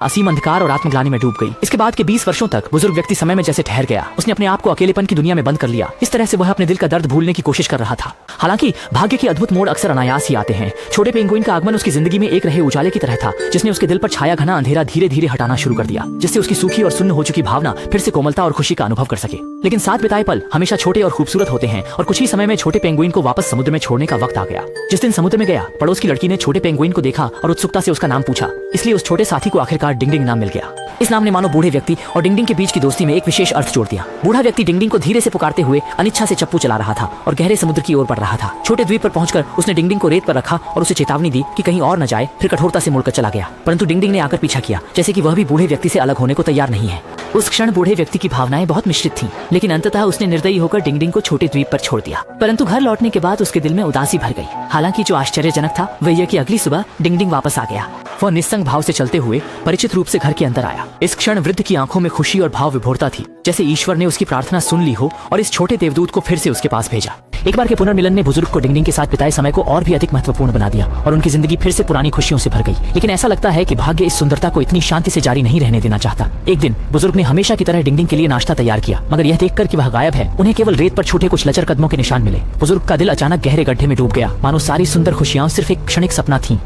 असीम अंधकार और आत्मग्लानि में डूब गई। इसके बाद के 20 वर्षों तक बुजुर्ग व्यक्ति समय में जैसे ठहर गया। उसने अपने आप को अकेलेपन की दुनिया में बंद कर लिया। इस तरह से वह अपने दिल का दर्द भूलने की कोशिश कर रहा था। हालांकि भाग्य के अद्भुत मोड़ अक्सर अनायास ही आते हैं। छोटे पेंगुइन का आगमन उसकी जिंदगी में एक रहे उजाले की तरह था, जिसने उसके दिल पर छाया घना अंधेरा धीरे धीरे हटाना शुरू कर दिया, जिससे उसकी सूखी और सुन्न हो चुकी भावना फिर से कोमलता और खुशी का अनुभव कर सके। लेकिन साथ बिताए पल हमेशा छोटे और खूबसूरत होते हैं और कुछ ही समय में छोटे पेंगुइन को वापस समुद्र में छोड़ने का वक्त आ गया। जिस दिन समुद्र में गया, पड़ोस की लड़की ने छोटे पेंगुइन को देखा और उत्सुकता से उसका नाम पूछा। इसलिए उस छोटे साथी को आखिरकार डिंगडिंग नाम मिल गया। इस नाम ने मानो बूढ़े व्यक्ति और डिंगडिंग के बीच की दोस्ती में एक विशेष अर्थ जोड़ दिया। बूढ़ा व्यक्ति डिंगडिंग को धीरे से पुकारते हुए अनिच्छा से चप्पू चला रहा था और गहरे समुद्र की ओर बढ़ रहा था। छोटे द्वीप पर पहुंचकर उसने डिंगडिंग को रेत पर रखा और उसे चेतावनी दी कि कहीं और न जाए। फिर कठोरता से मुड़कर चला गया, परंतु डिंगडिंग ने आकर पीछा किया, जैसे कि वह भी बूढ़े व्यक्ति से अलग होने को तैयार नहीं है। उस क्षण बूढ़े व्यक्ति की भावनाएं बहुत मिश्रित थीं, लेकिन अंततः उसने निर्दयी होकर डिंगडिंग को छोटे द्वीप पर छोड़ दिया। परंतु घर लौटने के बाद उसके दिल में उदासी भर गई। हालांकि जो आश्चर्यजनक था वह यह कि अगली सुबह डिंगडिंग वापस आ गया। वह निस्संग भाव से चलते हुए परिचित रूप से घर के अंदर आया। इस क्षण वृद्ध की आंखों में खुशी और भाव विभोरता थी, जैसे ईश्वर ने उसकी प्रार्थना सुन ली हो और इस छोटे देवदूत को फिर से उसके पास भेजा। एक बार के पुनर्मिलन ने बुजुर्ग को डिंगडिंग के साथ बिताए समय को और भी अधिक महत्वपूर्ण बना दिया और उनकी जिंदगी फिर से पुरानी खुशियों से भर गई। लेकिन ऐसा लगता है कि भाग्य इस सुंदरता को इतनी शांति से जारी नहीं रहने देना चाहता। एक दिन बुजुर्ग ने हमेशा की तरह डिंगडिंग के लिए नाश्ता तैयार किया, मगर यह देखकर कि वह गायब है, उन्हें केवल रेत पर छूटे कुछ लचर कदमों के निशान मिले। बुजुर्ग का दिल अचानक गहरे गड्ढे में डूब गया, मानो सारी सुंदर खुशियां सिर्फ एक क्षणिक सपना थीं।